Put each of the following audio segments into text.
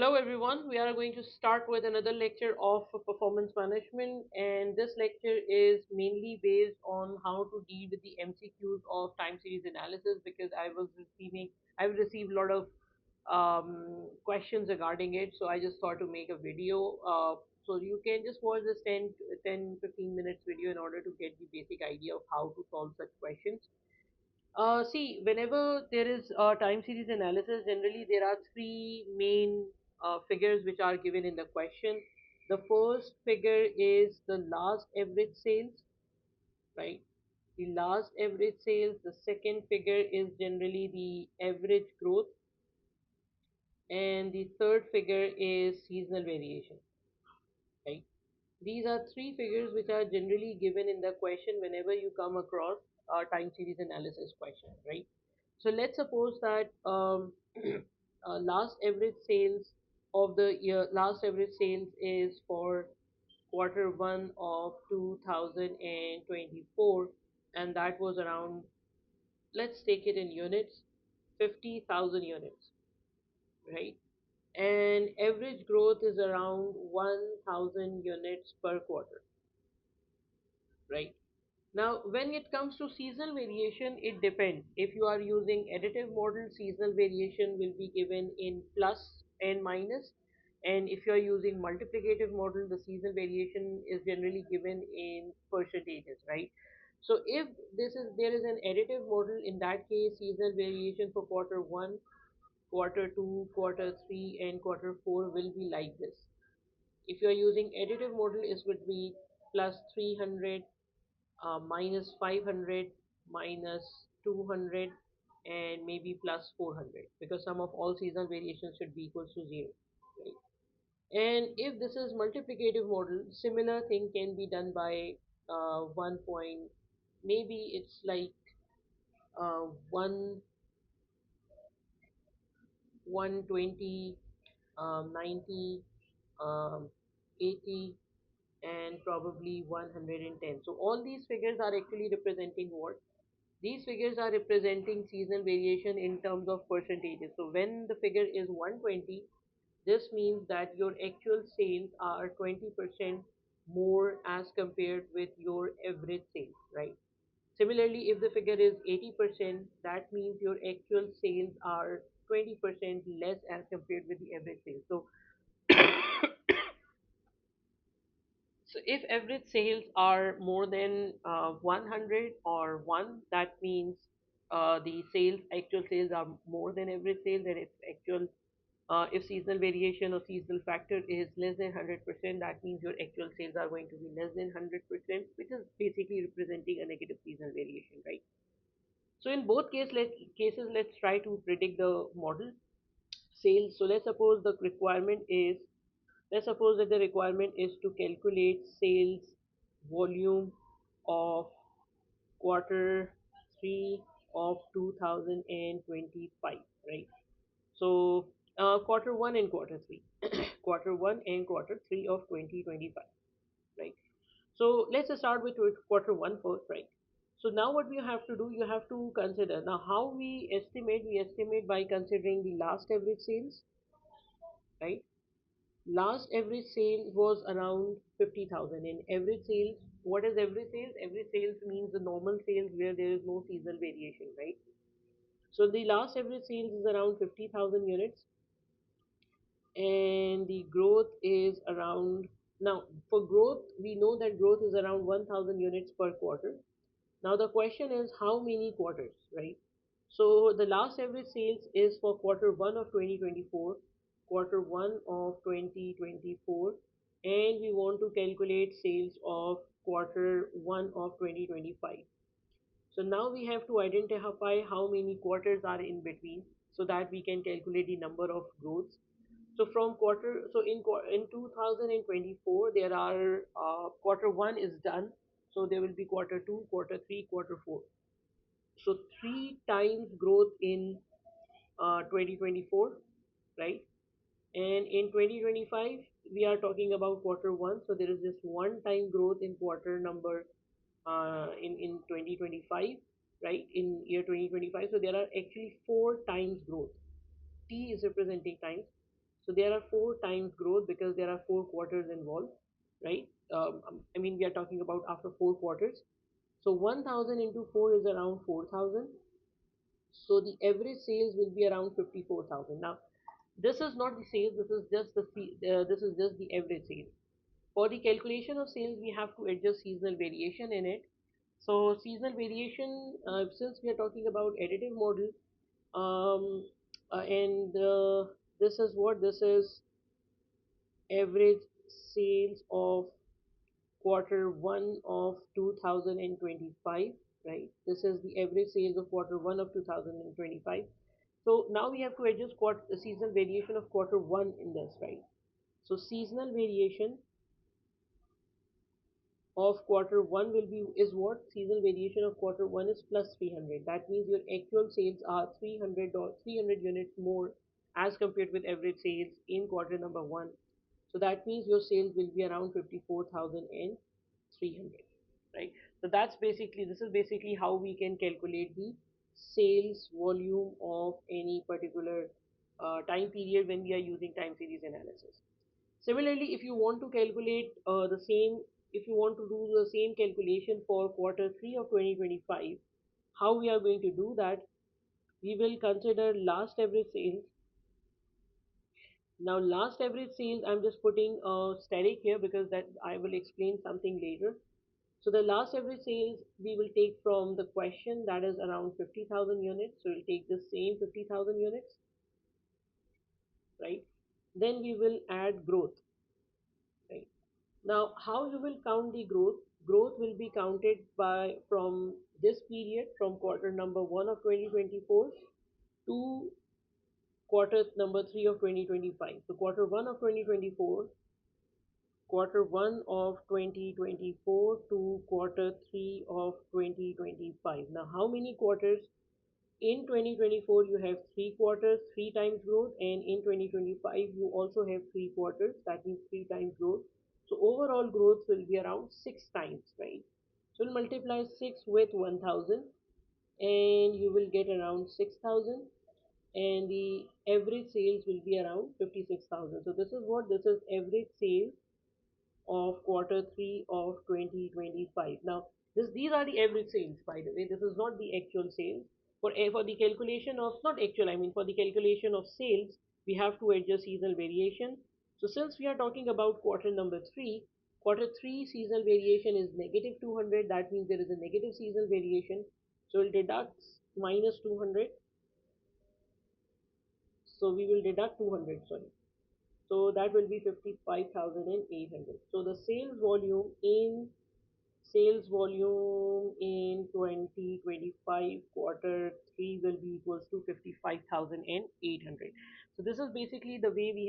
Hello, everyone. We are going to start with another lecture of performance management, and this lecture is mainly based on how to deal with the MCQs of time series analysis because I've received a lot of questions regarding it, so I just thought to make a video. So you can just watch this 10-15 minutes video in order to get the basic idea of how to solve such questions. See, whenever there is a time series analysis, generally there are three main figures which are given in the question. The first figure is the last average sales, right? The last average sales. The second figure is generally the average growth, and the third figure is seasonal variation, right? These are three figures which are generally given in the question whenever you come across a time series analysis question, right? So let's suppose that last average sales of the year, last average sales is for quarter one of 2024, and that was around, let's take it in units, 50,000 units, right? And average growth is around 1,000 units per quarter, right? Now, when it comes to seasonal variation, it depends. If you are using additive model, seasonal variation will be given in plus and minus. And if you are using multiplicative model, the seasonal variation is generally given in percentages, right? So if there is an additive model, in that case, seasonal variation for quarter one, quarter two, quarter three, and quarter four will be like this. If you are using additive model, it would be plus 300, minus 500, minus 200, and maybe plus 400, because sum of all seasonal variations should be equals to 0, right? And if this is multiplicative model, similar thing can be done by 1 point, maybe it's like 1 120, 90, um, 80, and probably 110. So all these figures are actually representing what? These figures are representing seasonal variation in terms of percentages. So when the figure is 120, this means that your actual sales are 20% more as compared with your average sales, right? Similarly, if the figure is 80%, that means your actual sales are 20% less as compared with the average sales. So if average sales are more than 100 or 1, that means the actual sales are more than average sales, and if seasonal variation or seasonal factor is less than 100%, that means your actual sales are going to be less than 100%, which is basically representing a negative seasonal variation, right? So in both cases, let's try to predict the model sales. So let's suppose that the requirement is to calculate sales volume of quarter 3 of 2025, right? So quarter 1 and quarter 3, quarter 1 and quarter 3 of 2025, right? So let's start with quarter 1 first, right? So now what we have to do, you have to consider now how we estimate by considering the last average sales, right? Last average sale was around 50,000. In average sales, what is average sales? Average sales means the normal sales where there is no seasonal variation, right? So the last average sales is around 50,000 units, and the growth is around, now for growth, we know that growth is around 1,000 units per quarter. Now the question is how many quarters, right? So the last average sales is for quarter 1 of 2024, quarter 1 of 2024, and we want to calculate sales of quarter 1 of 2025. So now we have to identify how many quarters are in between so that we can calculate the number of growths. So in 2024, there are quarter 1 is done, so there will be quarter 2, quarter 3, quarter 4. So three times growth in 2024, right? And in 2025, we are talking about quarter 1, so there is just one time growth in quarter number in 2025, right? In year 2025, so there are actually four times growth. T is representing times. So there are four times growth because there are four quarters involved, right? I mean, we are talking about after four quarters. So 1000 into 4 is around 4000. So the average sales will be around 54,000. Now, this is not the sales, this is just this is just the average sales. For the calculation of sales, we have to adjust seasonal variation in it. So seasonal variation, since we are talking about additive model, um, and this is what this is average sales of quarter one of 2025, right? This is the average sales of quarter one of 2025. So now we have to adjust the seasonal variation of quarter one in this, right? So seasonal variation of quarter one will be is what seasonal variation of quarter one is plus 300. That means your actual sales are 300 units more as compared with average sales in quarter number one. So that means your sales will be around 54,300, right? So this is basically how we can calculate the sales volume of any particular time period when we are using time series analysis. Similarly, if you want to calculate if you want to do the same calculation for quarter 3 of 2025, how we are going to do that? We will consider last average sales. Now, last average sales, I'm just putting a static here because that I will explain something later. So the last average sales we will take from the question, that is around 50,000 units. So we'll take the same 50,000 units, right? Then we will add growth, right? Now, how you will count the growth? Growth will be counted by from this period, from quarter number 1 of 2024 to quarter number 3 of 2025. So quarter 1 of 2024 to quarter 3 of 2025. Now, how many quarters? In 2024, you have three quarters, three times growth, and in 2025, you also have three quarters, that means three times growth. So, overall growth will be around six times, right? So, we'll multiply 6 with 1000 and you will get around 6,000, and the average sales will be around 56,000. So, this is average sales of quarter 3 of 2025. Now, these are the average sales, by the way. This is not the actual sales. For the calculation of, not actual, I mean, for the calculation of sales, we have to adjust seasonal variation. So, since we are talking about quarter 3 seasonal variation is negative 200. That means there is a negative seasonal variation. So, we'll deduct minus 200. So, we will deduct 200, sorry. So that will be 55,800. So the sales volume in 2025 quarter 3 will be equals to 55,800. So this is basically the way we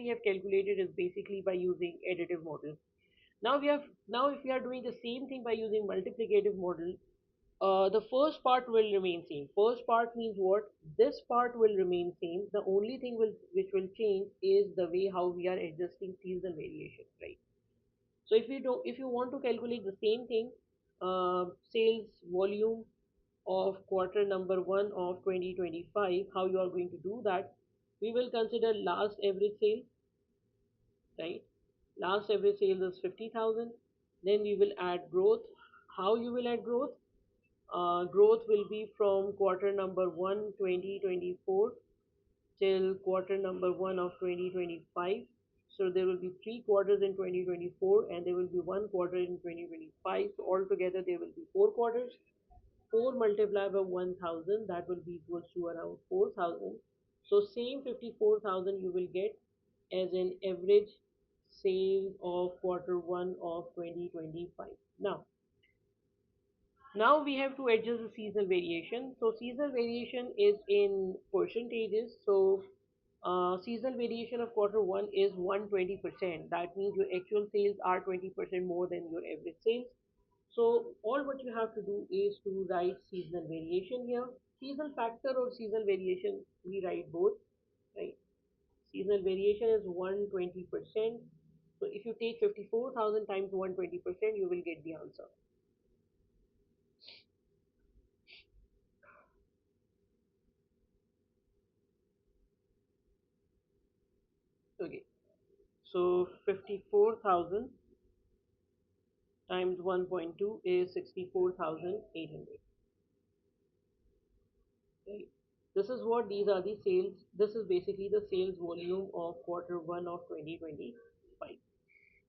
have calculated is basically by using additive model. Now if we are doing the same thing by using multiplicative model, the first part will remain same. First part means what? This part will remain same. The only thing which will change is the way how we are adjusting seasonal variation, right? So if you want to calculate the same thing, sales volume of quarter number one of 2025, how you are going to do that? We will consider last average sale, right? Last average sales is 50,000. Then we will add growth. How you will add growth? Growth will be from quarter number 1 2024 till quarter number 1 of 2025. So there will be three quarters in 2024 and there will be one quarter in 2025. So altogether there will be four quarters. 4 multiplied by 1000, that will be equals to around 4000. So same 54,000 you will get as an average sale of quarter 1 of 2025. Now we have to adjust the seasonal variation. So seasonal variation is in percentages. So seasonal variation of quarter one is 120%. That means your actual sales are 20% more than your average sales. So all what you have to do is to write seasonal variation here. Seasonal factor or seasonal variation, we write both, right? Seasonal variation is 120%. So if you take 54,000 times 120%, you will get the answer. Okay, so 54,000 times 1.2 is 64,800. Right. This is what these are the sales. This is basically the sales volume of quarter one of 2025.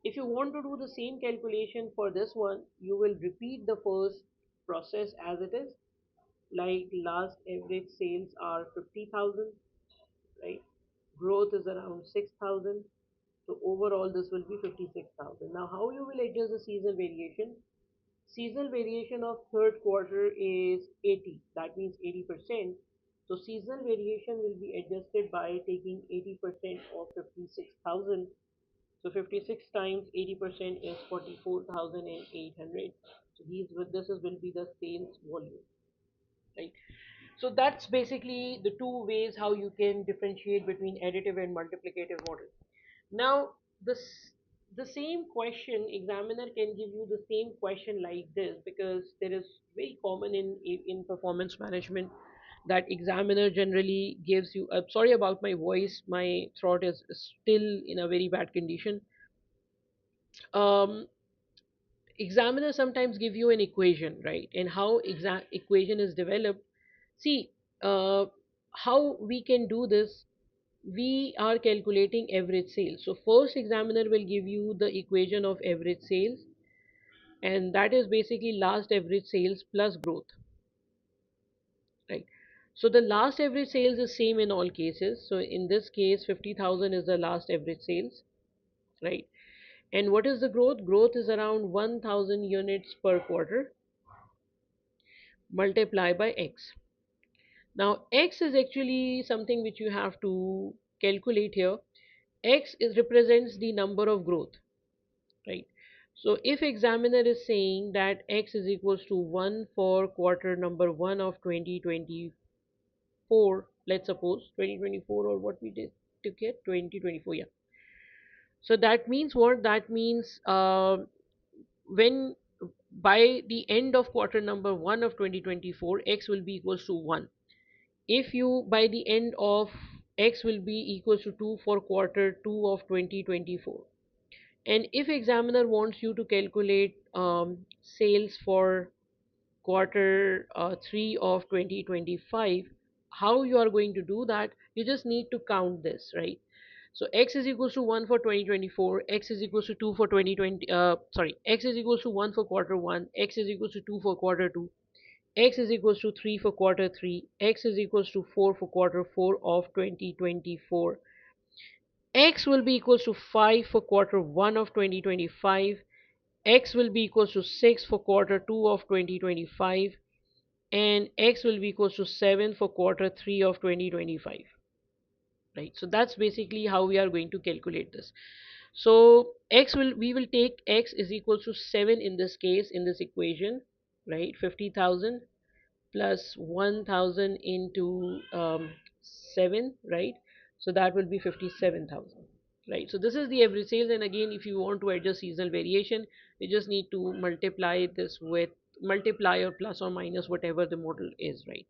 If you want to do the same calculation for this one, you will repeat the first process as it is. Like last average sales are 50,000, right? Growth is around 6,000. So overall, this will be 56,000. Now, how you will adjust the seasonal variation? Seasonal variation of third quarter is 80. That means 80%. So seasonal variation will be adjusted by taking 80% of 56,000. So 56 times 80% is 44,800. So this will be the sales volume, right? So that's basically the two ways how you can differentiate between additive and multiplicative model. Now, this the same question examiner can give you the same question like this, because there is very common in performance management that examiner generally gives you. Sorry about my voice, my throat is still in a very bad condition. Um, Examiner sometimes give you an equation, right? And how exact equation is developed. See, uh, how we can do this. We are calculating average sales. So first examiner will give you the equation of average sales, and that is basically last average sales plus growth, right? So the last average sales is same in all cases. So in this case 50,000 is the last average sales, right? And what is the growth? Growth is around 1,000 units per quarter, multiply by x. Now x is actually something which you have to calculate here. X is represents the number of growth, right? So if examiner is saying that x is equals to 1 for quarter number 1 of 2024, let's suppose 2024, or what we did to get 2024, yeah. So that means what? That means when by the end of quarter number 1 of 2024, x will be equals to 1. If you by the end of x will be equals to 2 for quarter 2 of 2024, and if examiner wants you to calculate sales for quarter 3 of 2025, how you are going to do that? You just need to count this, right? So x is equals to 1 for 2024, x is equals to 2 for 2020, x is equals to 1 for quarter 1, x is equals to 2 for quarter 2, x is equals to 3 for quarter 3, x is equals to 4 for quarter 4 of 2024, x will be equals to 5 for quarter 1 of 2025, x will be equals to 6 for quarter 2 of 2025, and x will be equals to 7 for quarter 3 of 2025, right? So that's basically how we are going to calculate this. So we will take x is equals to 7 in this case, in this equation, right? 50,000 plus 1,000 into 7, right? So that will be 57,000, right? So this is the average sales, and again, if you want to adjust seasonal variation, you just need to multiply this with multiply or plus or minus whatever the model is, right?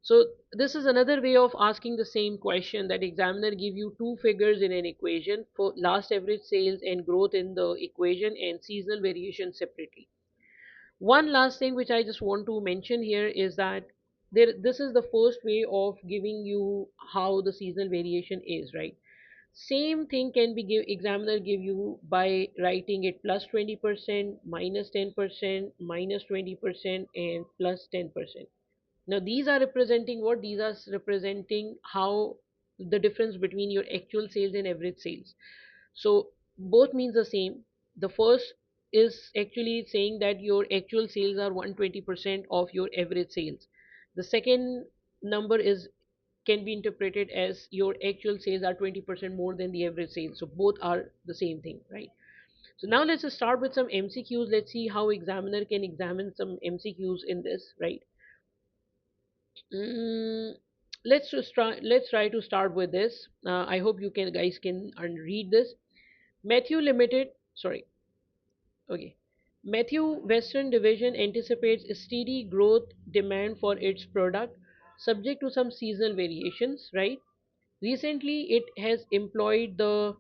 So this is another way of asking the same question, that examiner give you two figures in an equation for last average sales and growth in the equation, and seasonal variation separately. One last thing which I just want to mention here is that this is the first way of giving you how the seasonal variation is, right? Same thing can be examiner give you by writing it plus 20%, minus 10%, minus 20%, and plus 10%. Now these are representing what? These are representing how the difference between your actual sales and average sales. So both means the same. The first is actually saying that your actual sales are 120% of your average sales. The second number is can be interpreted as your actual sales are 20% more than the average sales. So both are the same thing, right? So now let's just start with some MCQs. Let's see how examiner can examine some MCQs in this, right? Mm, let's try to start with this. I hope you can guys can read this. Matthew Limited, sorry, okay. Matthew Western Division anticipates a steady growth demand for its product, subject to some seasonal variations, right? Recently, it has employed the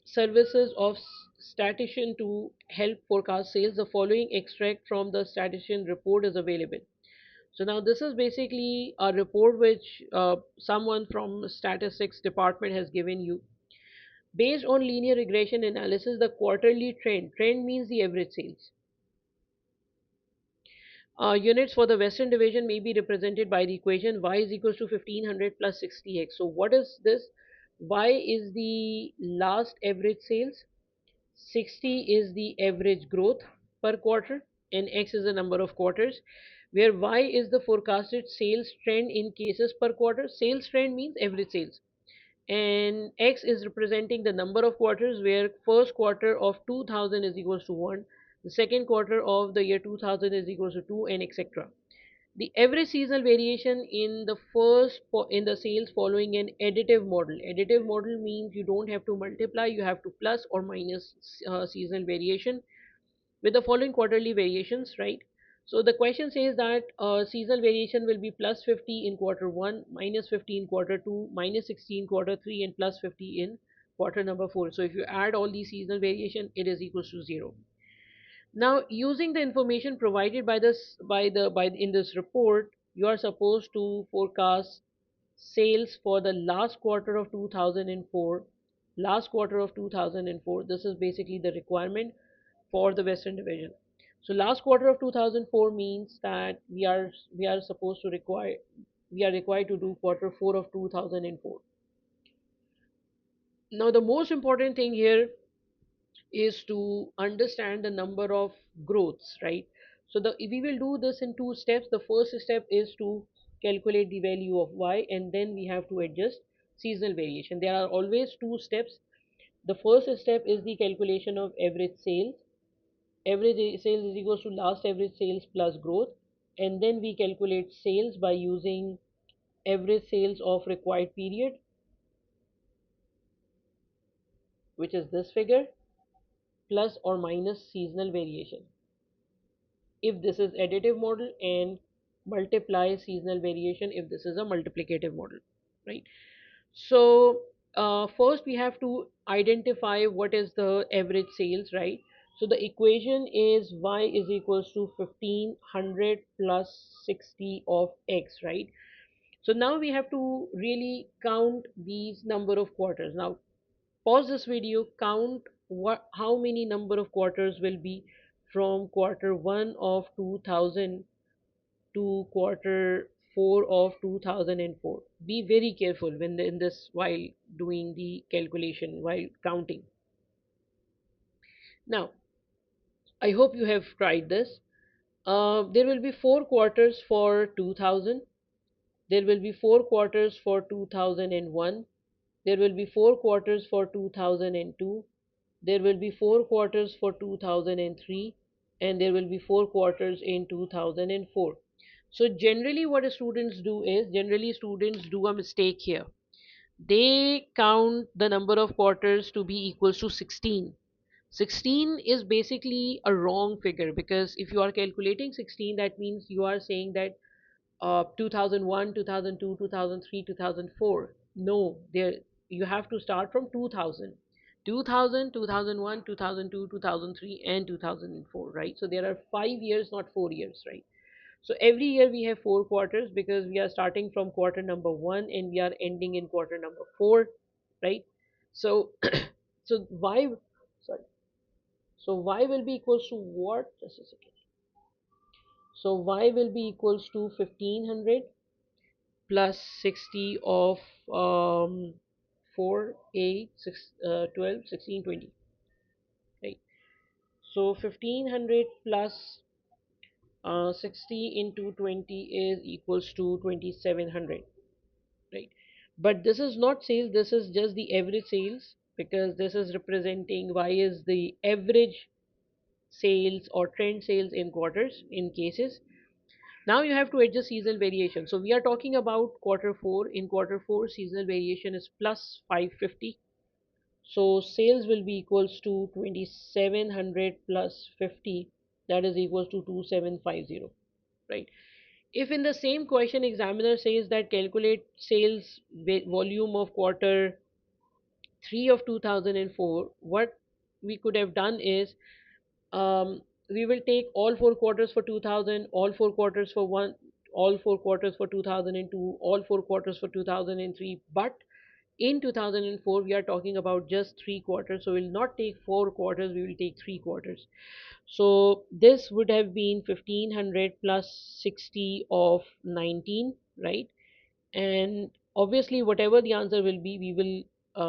services of statistician to help forecast sales. The following extract from the statistician report is available. So now this is basically a report which someone from statistics department has given you. Based on linear regression analysis, the quarterly trend means the average sales. Units for the Western division may be represented by the equation y is equals to 1500 plus 60x. So what is this? Y is the last average sales, 60 is the average growth per quarter, and x is the number of quarters, where y is the forecasted sales trend in cases per quarter. Sales trend means average sales, and x is representing the number of quarters, where first quarter of 2000 is equals to 1, the second quarter of the year 2000 is equals to 2, and etc. The average seasonal variation in the in the sales following an additive model. Additive model means you don't have to multiply, you have to plus or minus seasonal variation with the following quarterly variations, right? So the question says that seasonal variation will be plus 50 in quarter 1, minus 50 in quarter 2, minus 60 in quarter 3, and plus 50 in quarter number 4. So if you add all these seasonal variation, it is equals to 0. Now, using the information provided by this by in this report, you are supposed to forecast sales for the last quarter of 2004. Last quarter of 2004. This is basically the requirement for the Western Division. So last quarter of 2004 means that we are supposed to require we are required to do quarter 4 of 2004. Now the most important thing here is to understand the number of growths, right? So we will do this in two steps. The first step is to calculate the value of y, and then we have to adjust seasonal variation. There are always two steps. The first step is the calculation of average sales. Average sales is equals to last average sales plus growth, and then we calculate sales by using average sales of required period, which is this figure, plus or minus seasonal variation, if this is additive model, and multiply seasonal variation if this is a multiplicative model, right? So first we have to identify what is the average sales, right? So the equation is y is equals to 1500 plus 60 of x, right? So now we have to really count these number of quarters. Now pause this video, count how many number of quarters will be from quarter 1 of 2000 to quarter 4 of 2004. Be very careful when in this while doing the calculation, while counting. Now I hope you have tried this. There will be 4 quarters for 2000, there will be 4 quarters for 2001, there will be 4 quarters for 2002, there will be 4 quarters for 2003, and there will be 4 quarters in 2004. So generally what students do is, generally students do a mistake here. They count the number of quarters to be equals to 16. 16 is basically a wrong figure, because if you are calculating 16, that means you are saying that 2001, 2002, 2003, 2004. No, there you have to start from 2000. 2000, 2001, 2002, 2003, and 2004, right? So there are 5 years, not 4 years, right? So every year we have 4 quarters, because we are starting from quarter number 1 and we are ending in quarter number 4, right? So so y, sorry, so y will be equals to what? Just a second. So y will be equals to 1500 plus 60 of 4, 8, 6, 12, 16, 20, right? So 1500 plus 60 into 20 is equals to 2700, right? But this is not sales, this is just the average sales, because this is representing y is the average sales or trend sales in quarters, in cases. Now you have to adjust seasonal variation. So we are talking about quarter 4. In quarter 4, seasonal variation is plus 550. So sales will be equals to 2700 plus 50, that is equals to 2750, right? If in the same question examiner says that calculate sales volume of quarter 3 of 2004, what we could have done is, we will take all four quarters for 2000, all four quarters for one, all four quarters for 2002, all four quarters for 2003. But in 2004, we are talking about just 3 quarters. So we'll not take 4 quarters, we will take 3 quarters. So this would have been 1500 plus 60 of 19, right? And obviously, whatever the answer will be, we will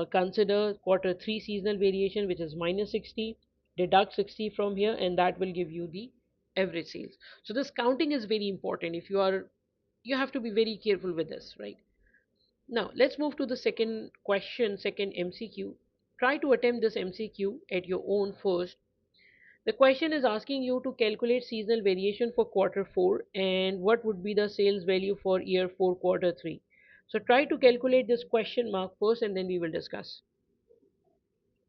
consider quarter 3 seasonal variation, which is minus 60, deduct 60 from here, and that will give you the average sales. So this counting is very important. If you are, you have to be very careful with this, right? Now let's move to the second question, second MCQ. Try to attempt this MCQ at your own first. The question is asking you to calculate seasonal variation for quarter 4 and what would be the sales value for year 4 quarter 3. So try to calculate this question mark first and then we will discuss.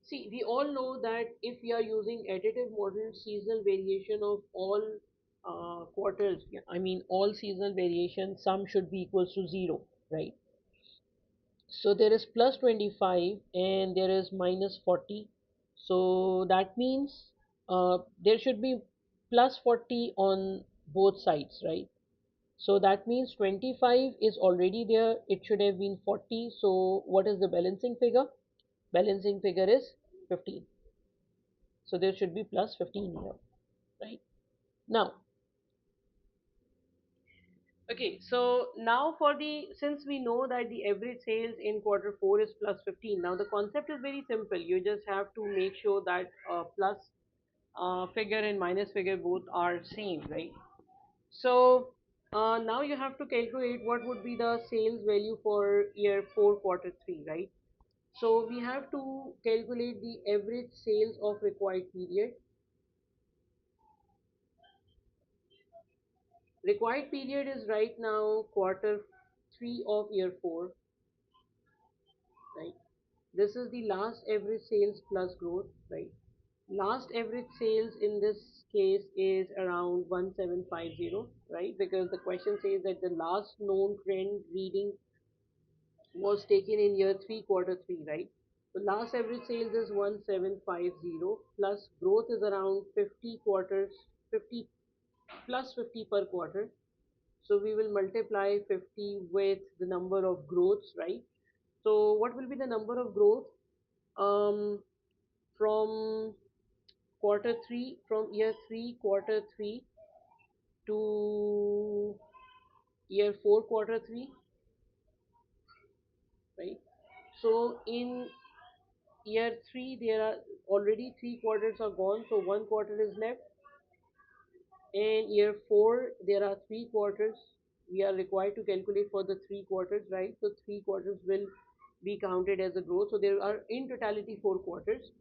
See, we all know that if we are using additive model, seasonal variation of all quarters, yeah, I mean all seasonal variation, sum should be equals to 0, right? So there is plus 25 and there is minus 40. So that means there should be plus 40 on both sides, right? So that means 25 is already there. It should have been 40. So what is the balancing figure? Balancing figure is 15. So there should be plus 15 here, right? Now, okay, so now for the, since we know that the average sales in quarter 4 is plus 15, now the concept is very simple. You just have to make sure that plus figure and minus figure both are same, right? So now you have to calculate what would be the sales value for year 4 quarter 3, right? So we have to calculate the average sales of required period. Required period is right now quarter 3 of year 4, right? This is the last average sales plus growth, right? Last average sales in this case is around 1750, right? Because the question says that the last known trend reading was taken in year 3 quarter 3, right? The last average sales is 1750 plus growth is around 50 quarters, 50 plus 50 per quarter. So we will multiply 50 with the number of growths, right? So what will be the number of growth from quarter 3, from year 3 quarter 3 to year 4 quarter 3, right? So in year 3 there are already 3 quarters are gone, so 1 quarter is left. In year 4 there are 3 quarters. We are required to calculate for the 3 quarters, right? So 3 quarters will be counted as a growth. So there are in totality 4 quarters.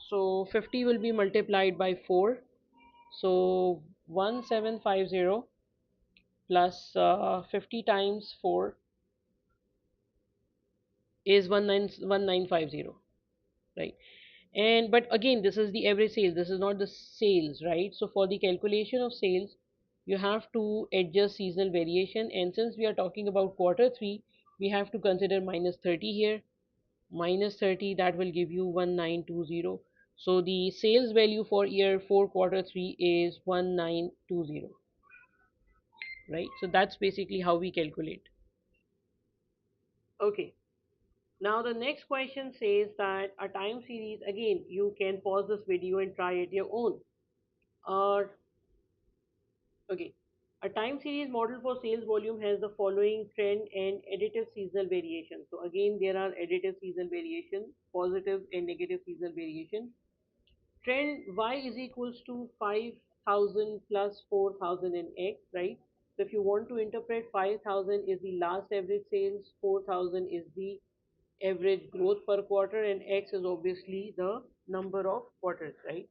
So 50 will be multiplied by 4. So 1750 plus 50 times 4 is 1950, right? And but again, this is the average sales, this is not the sales, right? So for the calculation of sales, you have to adjust seasonal variation, and since we are talking about quarter 3, we have to consider minus 30 here. Minus 30, that will give you 1920. So the sales value for year 4 quarter 3 is 1920, right? So that's basically how we calculate. Okay, now the next question says that a time series, again you can pause this video and try it your own. Or okay, a time series model for sales volume has the following trend and additive seasonal variation. So again there are additive seasonal variation, positive and negative seasonal variation. Trend y is equals to 5000 plus 4000 in x, right? So if you want to interpret, 5000 is the last average sales, 4000 is the average growth per quarter, and x is obviously the number of quarters, right?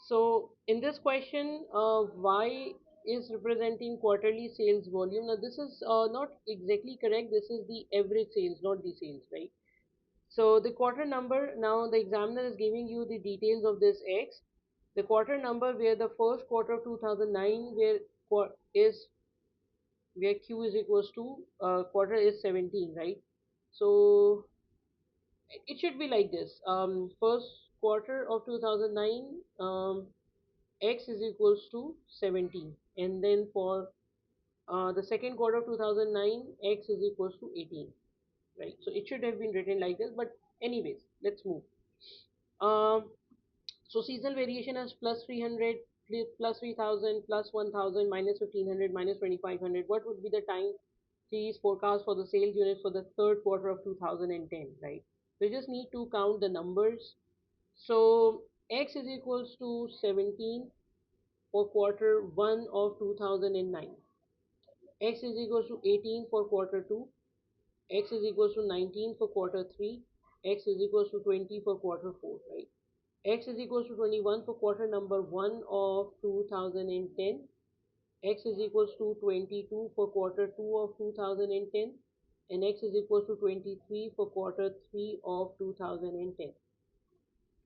So in this question, y is representing quarterly sales volume. Now this is not exactly correct. This is the average sales, not the sales, right? So the quarter number, now the examiner is giving you the details of this x. the quarter number where the first quarter of 2009 where Q is equals to quarter is 17, right? So it should be like this. First quarter of 2009, X is equals to 17, and then for the second quarter of 2009, X is equals to 18, right? So it should have been written like this, but anyways, let's move. Um, so seasonal variation is plus 300, plus 3000, plus 1000, minus 1500, minus 2500. What would be the time series forecast for the sales units for the third quarter of 2010, right? We just need to count the numbers. So X is equals to 17 for quarter 1 of 2009. X is equals to 18 for quarter 2. X is equals to 19 for quarter 3. X is equals to 20 for quarter 4, right? X is equals to 21 for quarter number 1 of 2010. X is equals to 22 for quarter 2 of 2010, and X is equals to 23 for quarter 3 of 2010,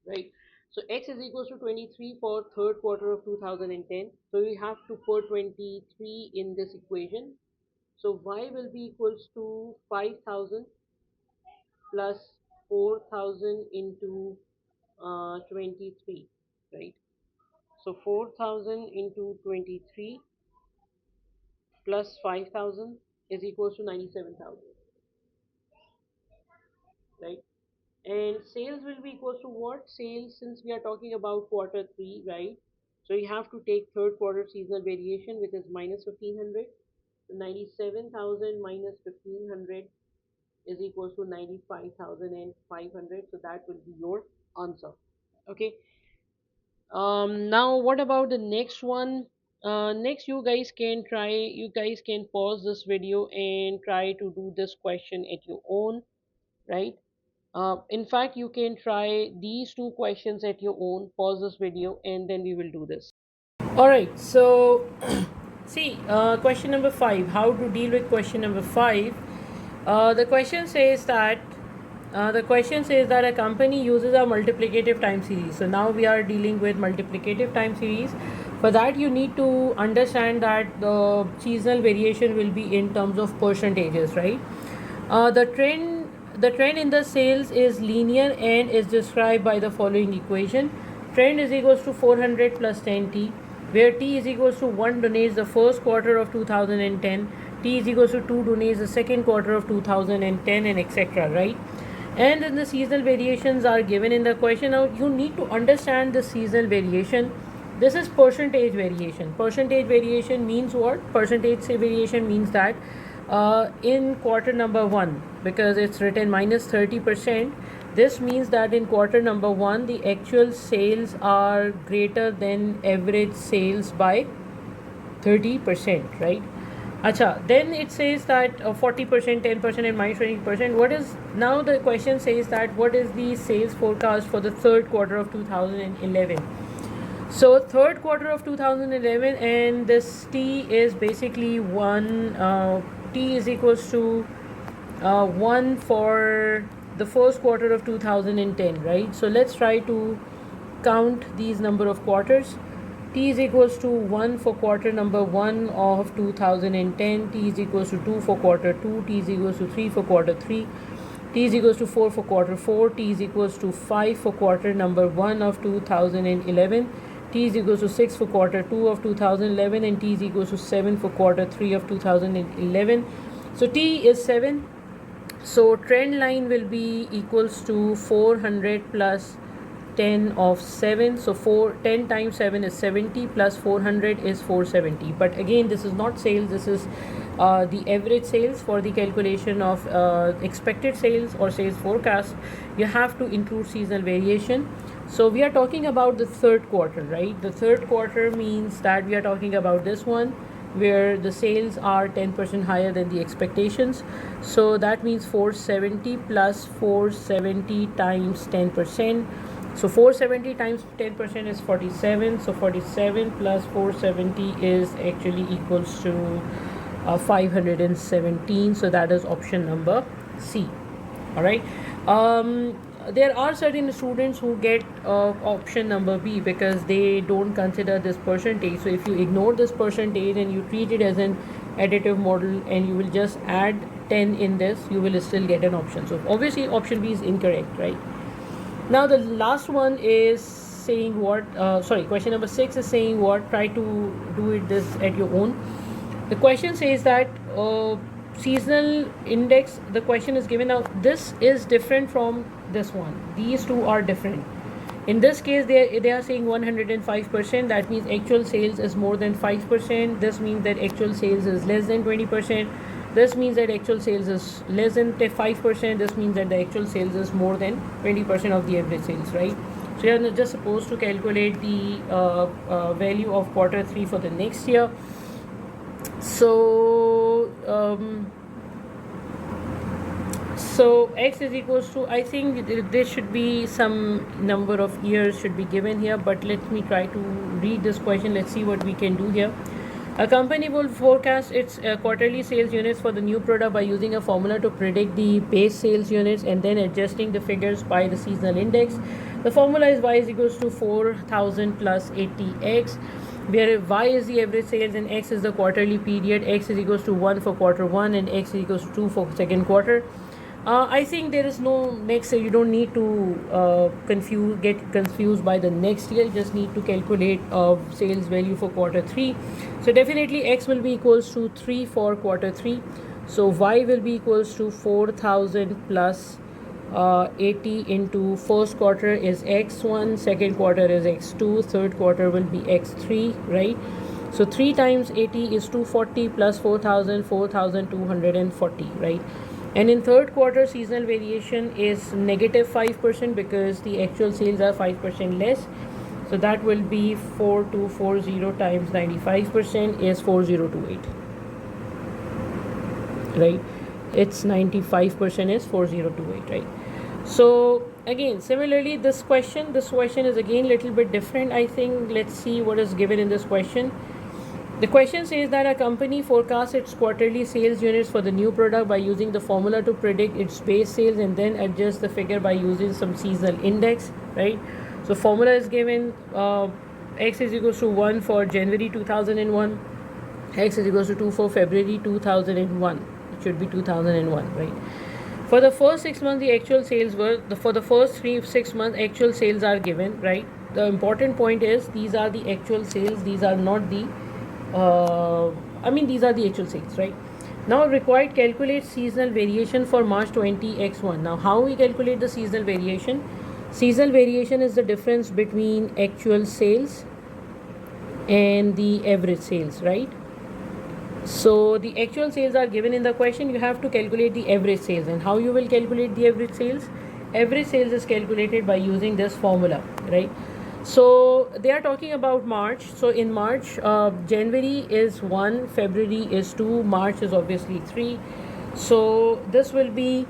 right? So X is equals to 23 for third quarter of 2010. So we have to put 23 in this equation. So Y will be equals to 5000 plus 4000 into 23, right? So 4000 into 23 plus 5000 is equals to 97,000, right? And sales will be equals to what? Sales, since we are talking about quarter 3, right? So you have to take third quarter seasonal variation, which is minus 1500. So 97,000 minus 1500 is equals to 95,500. So that will be your answer. Okay. Now what about the next one? Next, you guys can pause this video and try to do this question at your own, right? In fact, you can try these two questions at your own. Pause this video and then we will do this. All right. So, see, question number 5. How to deal with question number 5? The question says that a company uses a multiplicative time series. So now we are dealing with multiplicative time series. For that, you need to understand that the seasonal variation will be in terms of percentages, right? The trend in the sales is linear and is described by the following equation. Trend is equals to 400 plus 10t, where t is equals to 1 donates the first quarter of 2010, t is equals to 2 donates the second quarter of 2010, and etc., right? And then the seasonal variations are given in the question. Now you need to understand the seasonal variation. This is percentage variation. Percentage variation means what? Percentage variation means that in quarter number 1, because it's written minus 30%, this means that in quarter number 1 the actual sales are greater than average sales by 30%, right? Acha, then it says that 40%, 10%, and minus 20%. What is now the question says that what is the sales forecast for the third quarter of 2011? So third quarter of 2011, and this t is basically 1. T is equals to 1 for the first quarter of 2010, right? So let's try to count these number of quarters. T is equals to 1 for quarter number 1 of 2010, T is equals to 2 for quarter 2, T is equals to 3 for quarter 3, T is equals to 4 for quarter 4, T is equals to 5 for quarter number 1 of 2011, T is equals to 6 for quarter 2 of 2011, and T is equals to 7 for quarter 3 of 2011. So T is 7. So trend line will be equals to 400 plus 10 of 7. So 10 times 7 is 70 plus 400 is 470. But again, this is not sales. This is the average sales. For the calculation of expected sales or sales forecast, you have to include seasonal variation. So we are talking about the third quarter, right? The third quarter means that we are talking about this one, where the sales are 10% higher than the expectations. So that means 470 plus 470 times 10%. So 470 times 10% is 47. So 47 plus 470 is actually equals to 517. So that is option number C. All right. there are certain students who get option number B because they don't consider this percentage. So if you ignore this percentage and you treat it as an additive model and you will just add 10 in this, you will still get an option. So obviously option B is incorrect, right? Now the last one is saying what, question number 6 is saying what, try to do it this at your own. The question says that seasonal index, the question is given. Now this is different from this one, these two are different. In this case they are saying 105%, that means actual sales is more than 5%. This means that actual sales is less than 20%. This means that actual sales is less than 5%. This means that the actual sales is more than 20% of the average sales, right? So you are just supposed to calculate the value of quarter 3 for the next year. So x is equals to, I think there should be some number of years should be given here, but let me try to read this question. Let's see what we can do here. A company will forecast its quarterly sales units for the new product by using a formula to predict the base sales units and then adjusting the figures by the seasonal index. The formula is y is equals to 4000 plus 80x, where y is the average sales and x is the quarterly period. X is equals to 1 for quarter 1 and x is equals to 2 for second quarter. I think there is no next year. You don't need to get confused by the next year. You just need to calculate sales value for quarter 3. So definitely x will be equals to 3 for quarter 3. So y will be equals to 4000 plus 80 into first quarter is x1, second quarter is x2, third quarter will be x3, right? So 3 times 80 is 240 plus 4000, 4240, right? And in third quarter, seasonal variation is negative 5% because the actual sales are 5% less. So that will be 4240 times 95% is 4028. Right? It's 95% is 4028, right? So again, similarly, this question is again little bit different. I think let's see what is given in this question. The question says that a company forecasts its quarterly sales units for the new product by using the formula to predict its base sales and then adjust the figure by using some seasonal index, right? So formula is given, x is equals to 1 for January 2001, x is equals to 2 for February 2001. It should be 2001, right? For the first 6 months, the actual sales were, for the first 6 months, actual sales are given, right? The important point is these are the actual sales, these are not the these are the actual sales, right? Now required calculate seasonal variation for March 20 x1. Now how we calculate the seasonal variation? Seasonal variation is the difference between actual sales and the average sales, right? So the actual sales are given in the question. You have to calculate the average sales. And how you will calculate the average sales? Average sales is calculated by using this formula, right? So they are talking about March. So in March, January is 1, February is 2, March is obviously 3. So this will be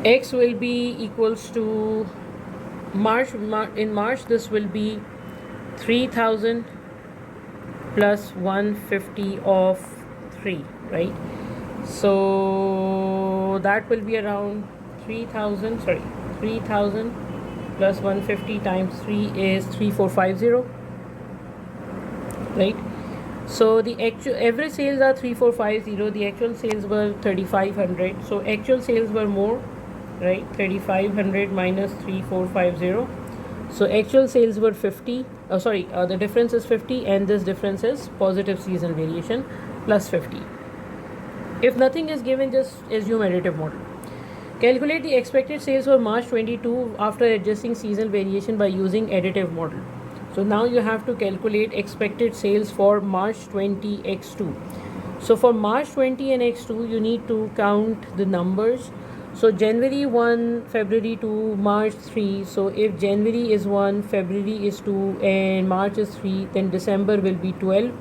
x will be equals to March. In March, this will be 3000 plus 150 of 3, right? So that will be around 3000 plus 150 times 3 is 3450, right? So the actual average sales are 3450, the actual sales were 3500. So actual sales were more, right? 3500 minus 3450. So actual sales were 50. The difference is 50 and this difference is positive seasonal variation plus 50. If nothing is given, just assume additive model. Calculate the expected sales for March 22 after adjusting seasonal variation by using additive model. So now you have to calculate expected sales for March 20 x2. So for March 20 and x2, you need to count the numbers. So January 1, February 2, March 3. So if January is 1, February is 2 and March is 3, then December will be 12.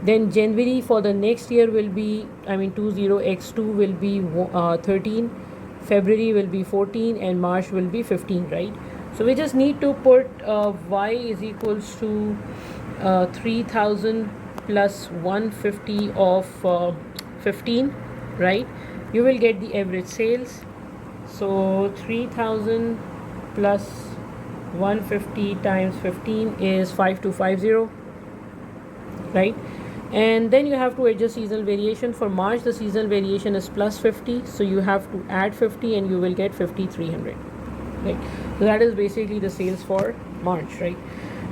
Then January for the next year will be, 20x2 will be 13, February will be 14 and March will be 15, right? So we just need to put y is equals to 3000 plus 150 of 15, right? You will get the average sales. So 3000 plus 150 times 15 is 5250, right? And then you have to adjust seasonal variation. For March, the seasonal variation is plus 50, so you have to add 50 and you will get 5300, right? So that is basically the sales for March, right?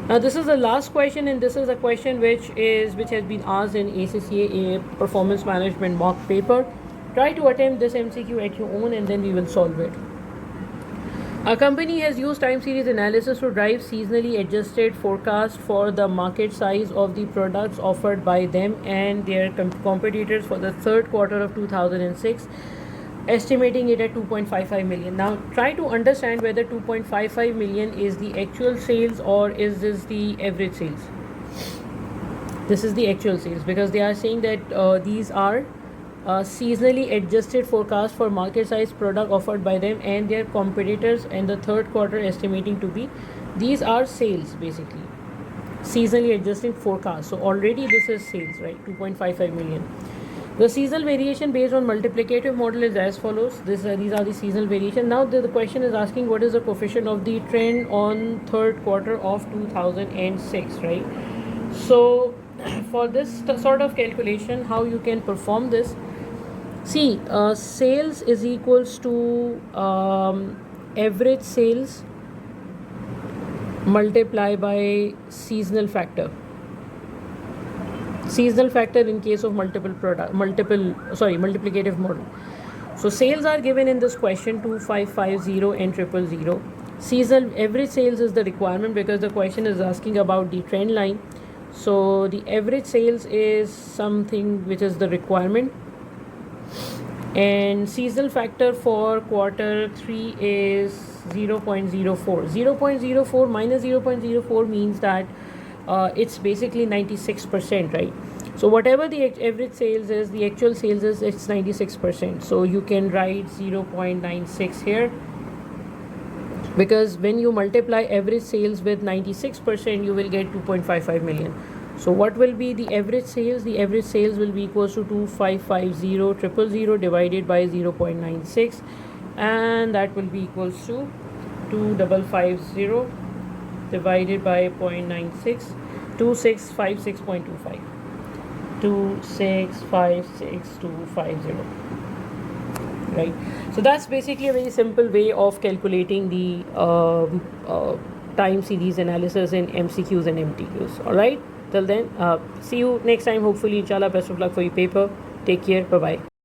Now this is the last question, and this is a question which has been asked in ACCA performance management mock paper. Try to attempt this MCQ at your own and then we will solve it. A company has used time series analysis to drive seasonally adjusted forecast for the market size of the products offered by them and their competitors for the third quarter of 2006, estimating it at 2.55 million. Now try to understand whether 2.55 million is the actual sales or is this the average sales. This is the actual sales, because they are saying that these are seasonally adjusted forecast for market size product offered by them and their competitors and the third quarter estimating to be. These are sales, basically seasonally adjusted forecast. So already this is sales, right? 2.55 million. The seasonal variation based on multiplicative model is as follows. These are the seasonal variation. Now the question is asking what is the coefficient of the trend on third quarter of 2006, right? So for this sort of calculation, how you can perform this? See, sales is equals to average sales multiply by seasonal factor. Seasonal factor in case of multiplicative model. So sales are given in this question 2550 and 000. Seasonal average sales is the requirement because the question is asking about the trend line. So the average sales is something which is the requirement, and seasonal factor for quarter 3 is 0.04. 0.04 minus 0.04 means that it's basically 96%, right? So whatever the average sales is, the actual sales is, it's 96%. So you can write 0.96 here, because when you multiply average sales with 96%, you will get 2.55 million. So what will be the average sales? The average sales will be equals to 2550000 divided by 0.96, and that will be equals to 2550 divided by 0.96, 2656.25, 2656250, right? So that's basically a very simple way of calculating the time series analysis in MCQs and MTQs. All right, till then, see you next time, hopefully, inshallah. Best of luck for your paper. Take care. Bye bye.